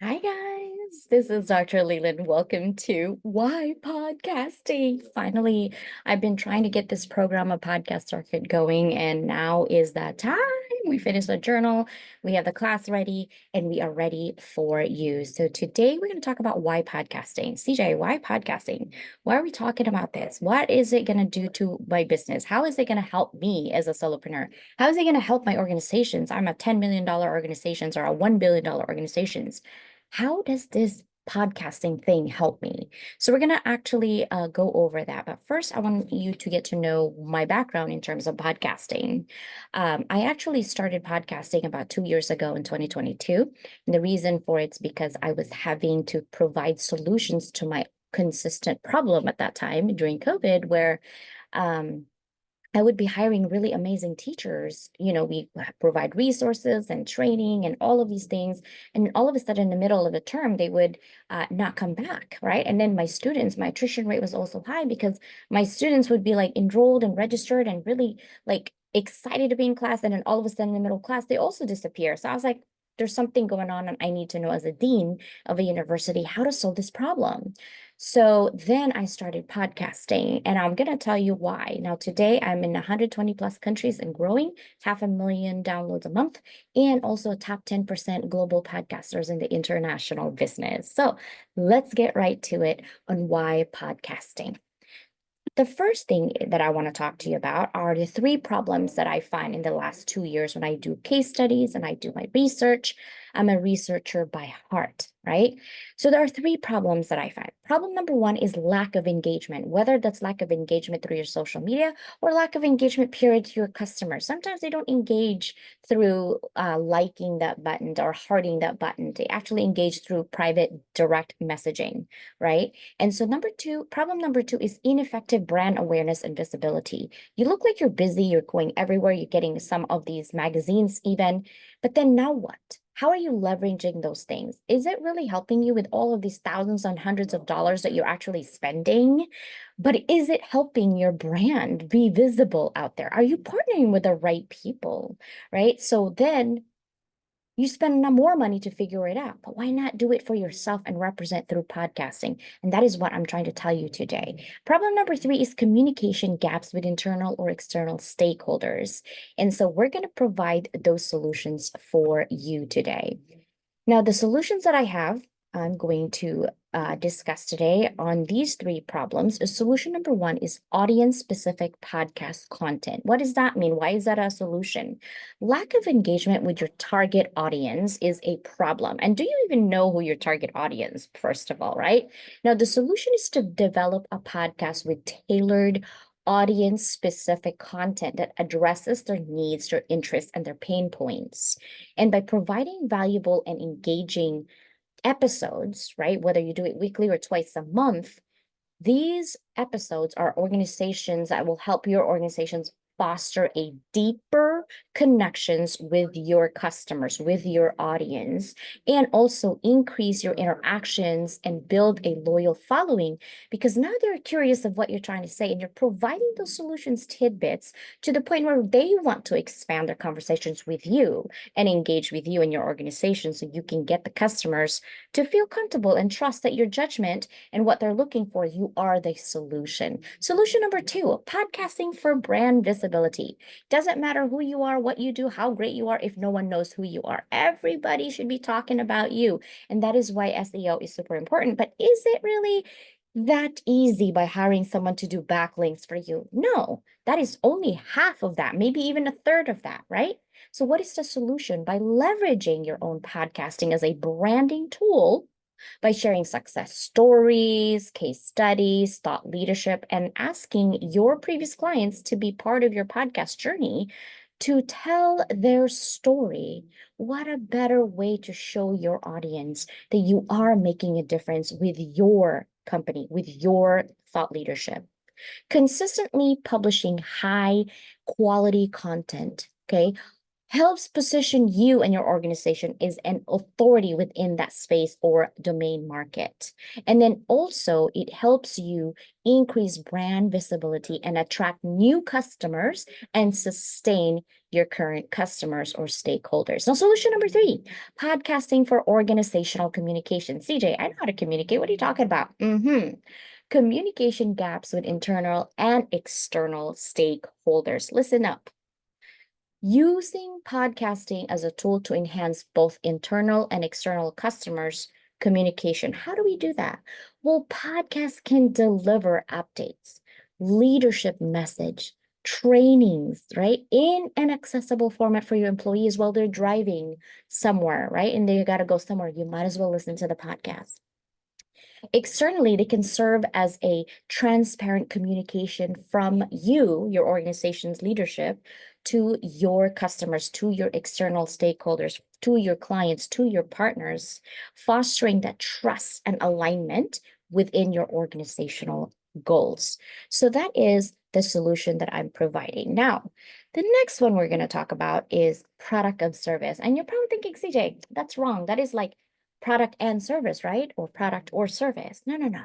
Hi guys, this is Dr. Leland. Welcome to Why Podcasting. Finally, I've been trying to get this program of podcast circuit going, and now is that time. We finished the journal, we have the class ready, and we are ready for you. So today we're going to talk about why podcasting. CJ, why podcasting? Why are we talking about this? What is it going to do to my business? How is it going to help me as a solopreneur? How is it going to help my organizations? I'm a $10 million organizations or a $1 billion organizations. How does this podcasting thing help me? So we're going to actually go over that. But first, I want you to get to know my background in terms of podcasting. I actually started podcasting about 2 years ago in 2022. And the reason for it's because I was having to provide solutions to my consistent problem at that time during COVID, where um, I would be hiring really amazing teachers. We provide resources and training and all of these things. And all of a sudden, in the middle of a term, they would not come back, right? And then my attrition rate was also high because my students would be like enrolled and registered and really like excited to be in class. And then all of a sudden, in the middle of class, they also disappear. So I was like, there's something going on, and I need to know as a dean of a university how to solve this problem. So then I started podcasting, and I'm going to tell you why. Now, today I'm in 120 plus countries and growing, 500,000 downloads a month, and also a top 10% global podcasters in the international business. So let's get right to it on why podcasting. The first thing that I want to talk to you about are the three problems that I find in the last 2 years when I do case studies and I do my research. I'm a researcher by heart, right? So there are three problems that I find. Problem number one is lack of engagement, whether that's lack of engagement through your social media or lack of engagement period to your customers. Sometimes they don't engage through liking that button or hearting that button. They actually engage through private direct messaging, right? And so problem number two is ineffective brand awareness and visibility. You look like you're busy, you're going everywhere, you're getting some of these magazines even, but then now what? How are you leveraging those things? Is it really helping you with all of these thousands and hundreds of dollars that you're actually spending? But is it helping your brand be visible out there? Are you partnering with the right people, right? So then you spend more money to figure it out, but why not do it for yourself and represent through podcasting? And that is what I'm trying to tell you today. Problem number three is communication gaps with internal or external stakeholders. And so we're going to provide those solutions for you today. Now, the solutions that I have, I'm going to discuss today on these three problems. Solution number one is audience-specific podcast content. What does that mean? Why is that a solution? Lack of engagement with your target audience is a problem. And do you even know who your target audience, first of all, right? Now, the solution is to develop a podcast with tailored audience specific content that addresses their needs, their interests, and their pain points. And by providing valuable and engaging episodes, right, whether you do it weekly or twice a month, these episodes are organizations that will help your organizations foster a deeper connections with your customers, with your audience, and also increase your interactions and build a loyal following because now they're curious of what you're trying to say and you're providing those solutions tidbits to the point where they want to expand their conversations with you and engage with you and your organization so you can get the customers to feel comfortable and trust that your judgment and what they're looking for, you are the solution. Solution number two, podcasting for brand visibility. Doesn't matter who you are, what you do, how great you are, if no one knows who you are. Everybody should be talking about you. And that is why SEO is super important. But is it really that easy by hiring someone to do backlinks for you? No, that is only half of that, maybe even a third of that, right? So what is the solution? By leveraging your own podcasting as a branding tool, by sharing success stories, case studies, thought leadership, and asking your previous clients to be part of your podcast journey to tell their story. What a better way to show your audience that you are making a difference with your company, with your thought leadership. Consistently publishing high quality content, okay, helps position you and your organization as an authority within that space or domain market. And then also it helps you increase brand visibility and attract new customers and sustain your current customers or stakeholders. Now, solution number 3, podcasting for organizational communication. CJ, I know how to communicate. What are you talking about? Communication gaps with internal and external stakeholders. Listen up. Using podcasting as a tool to enhance both internal and external customers' communication. How do we do that? Well, podcasts can deliver updates, leadership message, trainings, right? In an accessible format for your employees while they're driving somewhere, right? And they got to go somewhere. You might as well listen to the podcast. Externally, they can serve as a transparent communication from you, your organization's leadership, to your customers, to your external stakeholders, to your clients, to your partners, fostering that trust and alignment within your organizational goals. So that is the solution that I'm providing. Now, the next one we're going to talk about is product and service. And you're probably thinking, CJ, that's wrong. That is like product and service, right? Or product or service. No, no, no.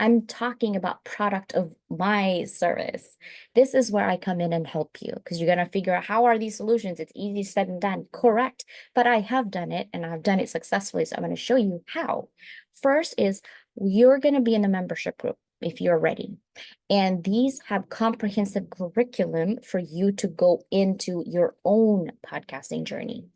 I'm talking about product of my service. This is where I come in and help you because you're going to figure out how are these solutions. It's easy said and done, correct? But I have done it and I've done it successfully. So I'm going to show you how. First is you're going to be in a membership group if you're ready. And these have comprehensive curriculum for you to go into your own podcasting journey.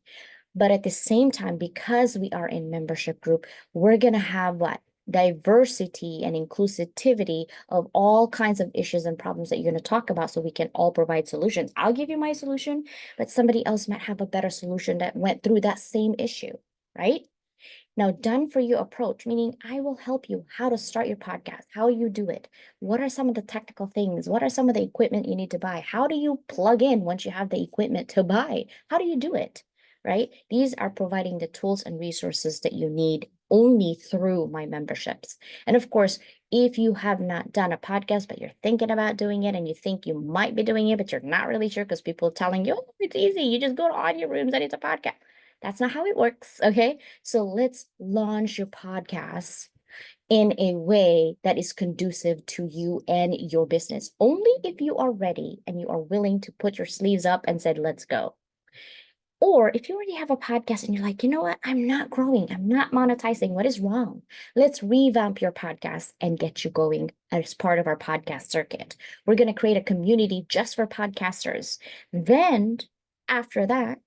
But at the same time, because we are in membership group, we're going to have what? Diversity and inclusivity of all kinds of issues and problems that you're going to talk about so we can all provide solutions. I'll give you my solution, but somebody else might have a better solution that went through that same issue, right? Now, done for you approach, meaning I will help you how to start your podcast, how you do it. What are some of the technical things? What are some of the equipment you need to buy? How do you plug in once you have the equipment to buy? How do you do it? Right? These are providing the tools and resources that you need only through my memberships. And of course, if you have not done a podcast, but you're thinking about doing it and you think you might be doing it, but you're not really sure because people are telling you, oh, it's easy. You just go to Audio Rooms and it's a podcast. That's not how it works. Okay. So let's launch your podcast in a way that is conducive to you and your business. Only if you are ready and you are willing to put your sleeves up and said, let's go. Or if you already have a podcast and you're like, you know what, I'm not growing, I'm not monetizing, what is wrong? Let's revamp your podcast and get you going as part of our podcast circuit. We're going to create a community just for podcasters. Then after that,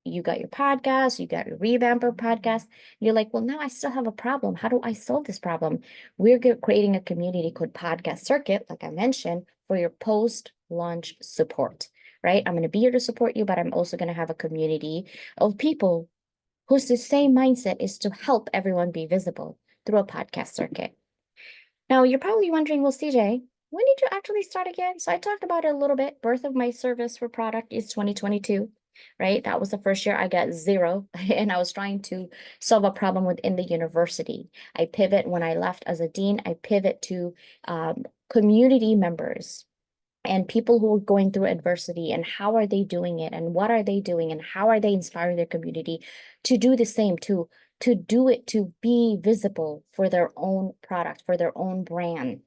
you got your podcast, you got your revamp of podcast. You're like, well, now I still have a problem. How do I solve this problem? We're creating a community called Podcast Circuit, like I mentioned, for your post-launch support, right? I'm going to be here to support you, but I'm also going to have a community of people whose the same mindset is to help everyone be visible through a podcast circuit. Now, you're probably wondering, well, CJ, when did you actually start again? So I talked about it a little bit. Birth of my service for product is 2022. Right? That was the first year I got 0 and I was trying to solve a problem within the university. I pivot when I left as a dean, I pivot to community members and people who are going through adversity and how are they doing it and what are they doing and how are they inspiring their community to do the same, to do it, to be visible for their own product, for their own brand.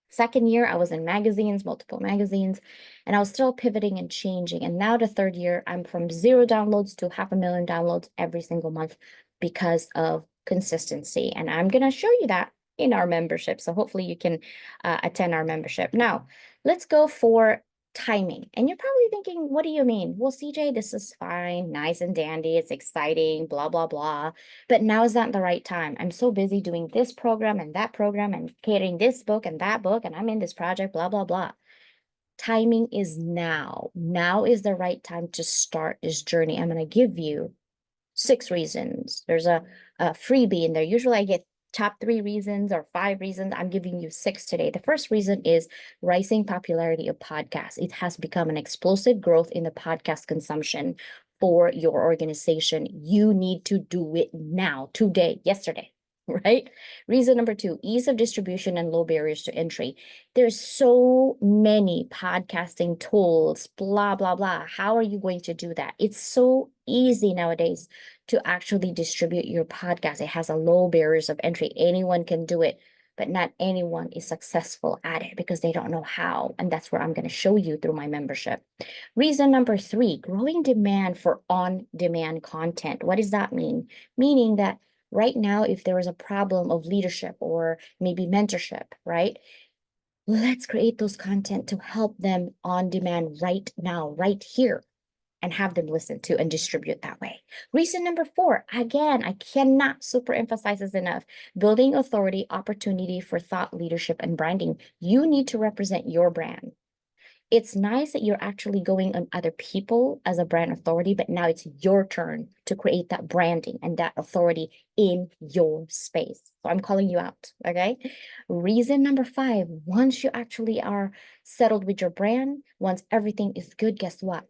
Second year, I was in magazines, multiple magazines, and I was still pivoting and changing. And now the third year, I'm from 0 downloads to 500,000 downloads every single month because of consistency. And I'm going to show you that in our membership. So hopefully you can attend our membership. Now, let's go for timing. And you're probably thinking, what do you mean? Well, CJ, this is fine, nice and dandy. It's exciting, blah, blah, blah. But now is not the right time. I'm so busy doing this program and that program and creating this book and that book. And I'm in this project, blah, blah, blah. Timing is now. Now is the right time to start this journey. I'm going to give you 6 reasons. There's a freebie in there. Usually I get top 3 reasons or 5 reasons. I'm giving you 6 today. The first reason is rising popularity of podcasts. It has become an explosive growth in the podcast consumption for your organization. You need to do it now, today, yesterday. right? Reason number two, ease of distribution and low barriers to entry. There's so many podcasting tools, blah, blah, blah. How are you going to do that? It's so easy nowadays to actually distribute your podcast. It has a low barriers of entry. Anyone can do it, but not anyone is successful at it because they don't know how. And that's where I'm going to show you through my membership. Reason number three, growing demand for on-demand content. What does that mean? Meaning that right now, if there is a problem of leadership or maybe mentorship, right? Let's create those content to help them on demand right now, right here, and have them listen to and distribute that way. Reason number four, again, I cannot super emphasize this enough, building authority, opportunity for thought leadership and branding. You need to represent your brand. It's nice that you're actually going on other people as a brand authority, but now it's your turn to create that branding and that authority in your space. So I'm calling you out, okay? Reason number five, once you actually are settled with your brand, once everything is good, guess what?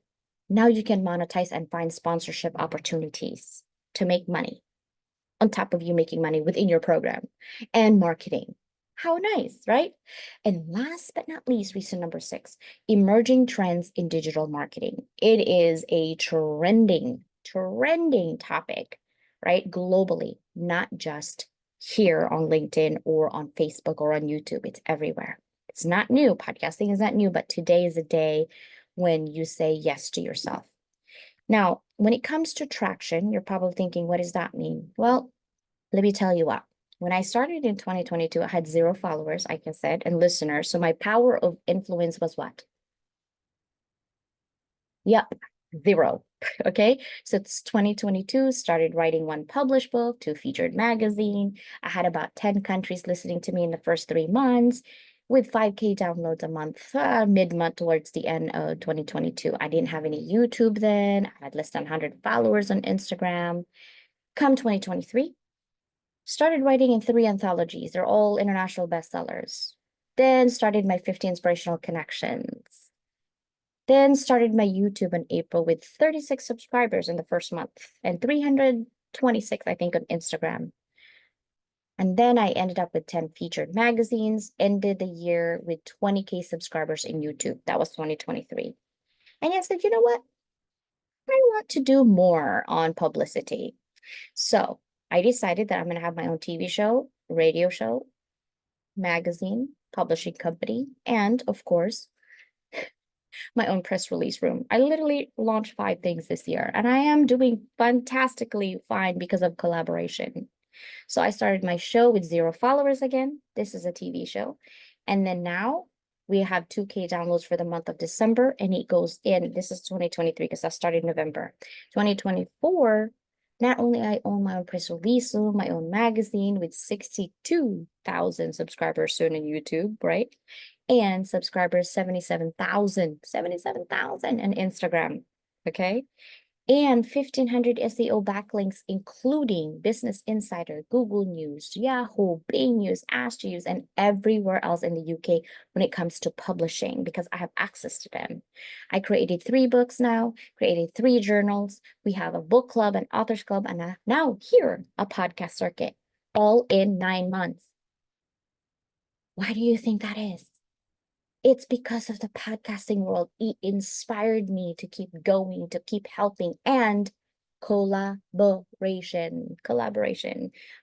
Now you can monetize and find sponsorship opportunities to make money on top of you making money within your program and marketing. How nice, right? And last but not least, reason number six, emerging trends in digital marketing. It is a trending topic, right? Globally, not just here on LinkedIn or on Facebook or on YouTube. It's everywhere. It's not new. Podcasting is not new, but today is a day when you say yes to yourself. Now, when it comes to traction, you're probably thinking, what does that mean? Well, let me tell you what. When I started in 2022, I had 0 followers, like I said, and listeners. So my power of influence was what? Yep, 0. Okay. So it's 2022, started writing 1 published book, 2 featured magazine. I had about 10 countries listening to me in the first 3 months with 5K downloads a month, mid-month towards the end of 2022. I didn't have any YouTube then. I had less than 100 followers on Instagram. Come 2023, started writing in 3 anthologies. They're all international bestsellers. Then started my 50 inspirational connections. Then started my YouTube in April with 36 subscribers in the first month and 326, I think, on Instagram. And then I ended up with 10 featured magazines, ended the year with 20K subscribers in YouTube. That was 2023. And I said, you know what? I want to do more on publicity. So I decided that I'm going to have my own TV show, radio show, magazine, publishing company, and of course, my own press release room. I literally launched 5 things this year, and I am doing fantastically fine because of collaboration. So I started my show with 0 followers again. This is a TV show. And then now we have 2K downloads for the month of December, and it goes in. This is 2023 because I started November. 2024, not only I own my own press release room, my own magazine with 62,000 subscribers soon on YouTube, right? And subscribers 77,000 on Instagram, okay? And 1,500 SEO backlinks, including Business Insider, Google News, Yahoo, Bing News, Ask News, and everywhere else in the UK when it comes to publishing, because I have access to them. I created 3 books now, created 3 journals. We have a book club, an authors club, and now here, a podcast circuit, all in 9 months. Why do you think that is? It's because of the podcasting world. It inspired me to keep going, to keep helping, and collaboration,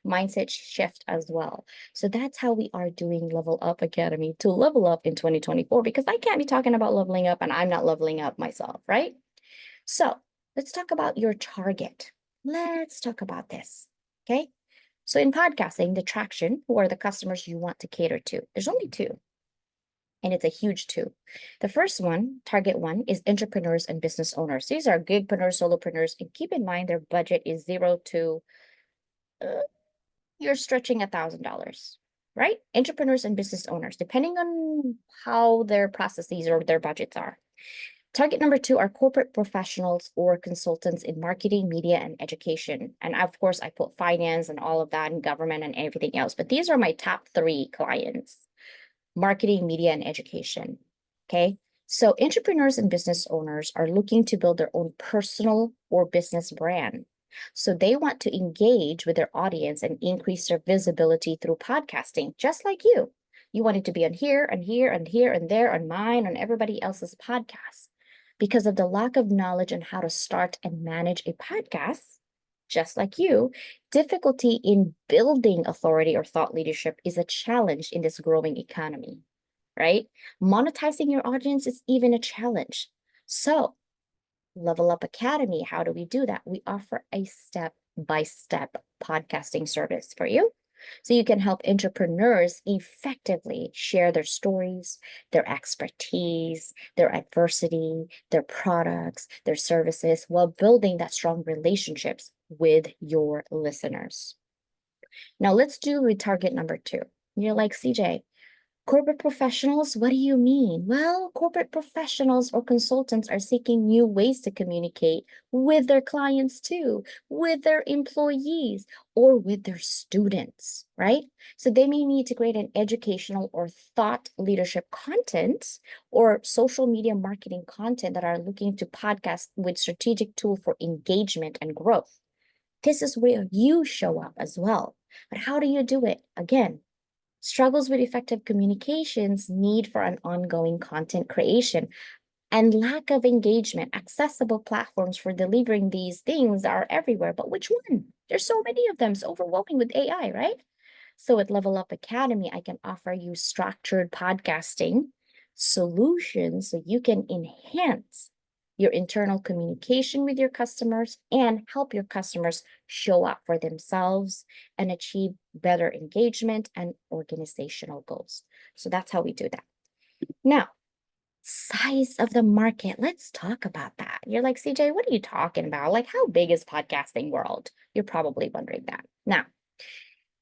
mindset shift as well. So that's how we are doing Level Up Academy to level up in 2024, because I can't be talking about leveling up and I'm not leveling up myself, right? So let's talk about your target. Let's talk about this, okay? So in podcasting, the traction, who are the customers you want to cater to? There's only 2. And it's a huge 2. The first one, target 1, is entrepreneurs and business owners. These are gigpreneurs, solopreneurs, and keep in mind their budget is 0 to you're stretching $1,000, right? Entrepreneurs and business owners, depending on how their processes or their budgets are. Target number 2 are corporate professionals or consultants in marketing, media, and education. And of course, I put finance and all of that and government and everything else. But these are my top 3 clients: marketing, media, and education. Okay. So entrepreneurs and business owners are looking to build their own personal or business brand. So they want to engage with their audience and increase their visibility through podcasting, just like you. You wanted to be on here and here and here and there, on mine, on everybody else's podcasts. Because of the lack of knowledge on how to start and manage a podcast, just like you, difficulty in building authority or thought leadership is a challenge in this growing economy, right? Monetizing your audience is even a challenge. So, Level Up Academy, how do we do that? We offer a step-by-step podcasting service for you. So you can help entrepreneurs effectively share their stories, their expertise, their adversity, their products, their services, while building that strong relationships with your listeners. Now let's do retarget number 2. You're like, CJ, corporate professionals, what do you mean? Well, corporate professionals or consultants are seeking new ways to communicate with their clients too, with their employees, or with their students, right? So they may need to create an educational or thought leadership content or social media marketing content that are looking to podcast with strategic tool for engagement and growth. This is where you show up as well. But how do you do it? Again, struggles with effective communications, need for an ongoing content creation, and lack of engagement. Accessible platforms for delivering these things are everywhere, but which one? There's so many of them. It's overwhelming with AI, right? So at Level Up Academy, I can offer you structured podcasting solutions so you can enhance your internal communication with your customers and help your customers show up for themselves and achieve better engagement and organizational goals. So that's how we do that. Now, size of the market. Let's talk about that. You're like, CJ, what are you talking about? Like, how big is podcasting world? You're probably wondering that. Now,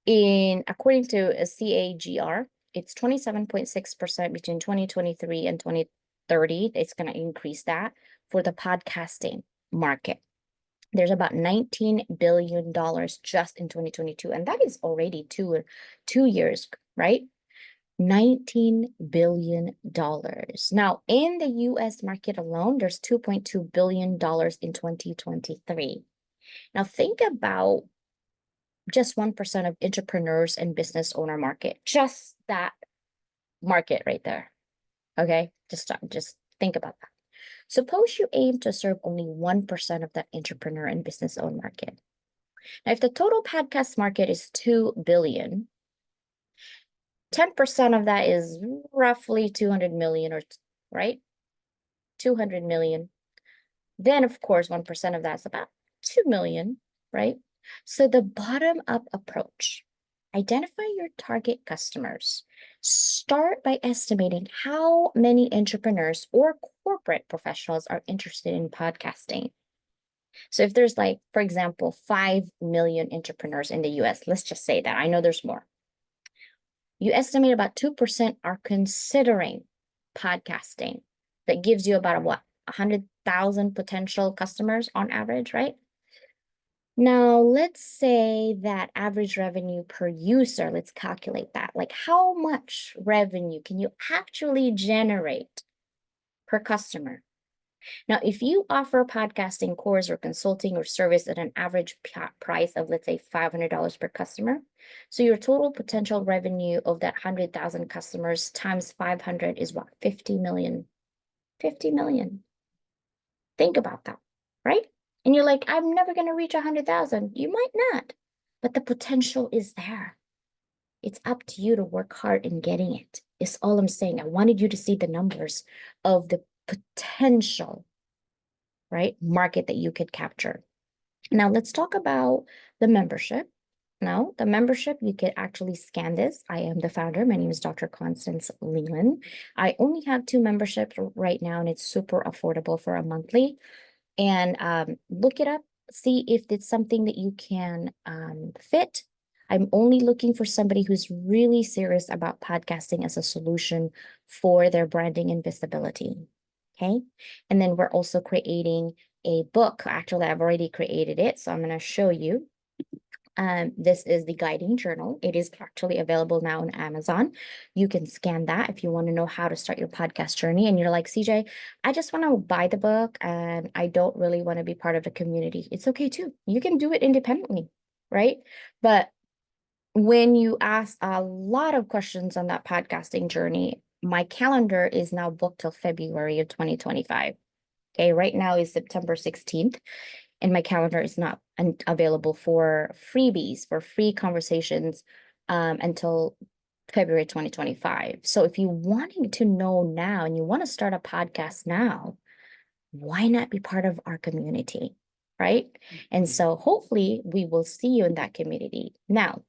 according to a CAGR, it's 27.6% between 2023 and 2030. It's going to increase that for the podcasting market. There's about $19 billion just in 2022, and that is already two years, right? $19 billion. Now, in the US market alone, there's $2.2 billion in 2023. Now, think about just 1% of entrepreneurs and business owner market, just that market right there. Okay, just think about that. Suppose you aim to serve only 1% of that entrepreneur and business owner market. Now, if the total podcast market is 2 billion, 10% of that is roughly 200 million, or right? 200 million. Then, of course, 1% of that's about 2 million, right? So the bottom-up approach, identify your target customers. Start by estimating how many entrepreneurs or corporate professionals are interested in podcasting. So if there's like, for example, 5 million entrepreneurs in the US, let's just say that. I know there's more. You estimate about 2% are considering podcasting. That gives you about what? 100,000 potential customers on average, right? Now, let's say that average revenue per user, let's calculate that. Like, how much revenue can you actually generate per customer? Now, if you offer a podcasting course or consulting or service at an average price of, let's say, $500 per customer, so your total potential revenue of that 100,000 customers times 500 is what? 50 million. 50 million. Think about that, right? And you're like, I'm never going to reach 100,000. You might not, but the potential is there. It's up to you to work hard in getting it. Is all I'm saying. I wanted you to see the numbers of the potential, right, market that you could capture. Now let's talk about the membership. Now, the membership, you could actually scan this. I am the founder. My name is Dr. Constance Leland. I only have 2 memberships right now, and it's super affordable for a monthly. And look it up, see if it's something that you can fit. I'm only looking for somebody who's really serious about podcasting as a solution for their branding and visibility. Okay. And then we're also creating a book. Actually, I've already created it, so I'm going to show you. This is the guiding journal. It is actually available now on Amazon. You can scan that if you want to know how to start your podcast journey. And you're like, CJ, I just want to buy the book and I don't really want to be part of the community. It's okay too. You can do it independently, right? But when you ask a lot of questions on that podcasting journey, my calendar is now booked till February of 2025. Okay, right now is September 16th and my calendar is not available for freebies, for free conversations until February 2025. So if you wanting to know now and you want to start a podcast now, why not be part of our community, right? And so hopefully we will see you in that community. Now,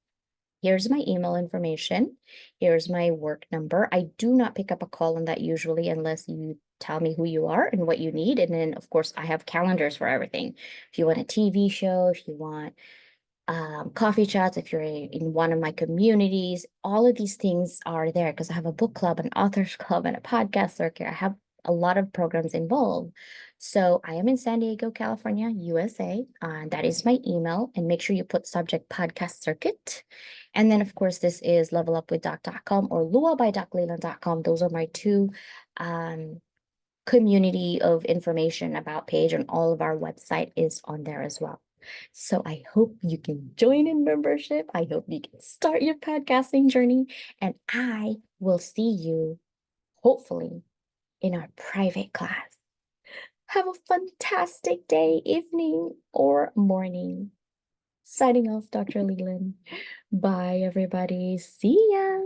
here's my email information. Here's my work number. I do not pick up a call on that usually unless you tell me who you are and what you need. And then, of course, I have calendars for everything. If you want a TV show, if you want coffee chats, if you're in one of my communities, all of these things are there because I have a book club, an authors club, and a podcast circuit. I have a lot of programs involved. So I am in San Diego, California, USA. That is my email. And make sure you put subject podcast circuit. And then, of course, this is levelupwithdoc.com or luabyDocLeland.com. Those are my two community of information about page, and all of our website is on there as well. So I hope you can join in membership. I hope you can start your podcasting journey, and I will see you hopefully in our private class. Have a fantastic day, evening, or morning. Signing off, Dr. Leland. Bye, everybody. See ya.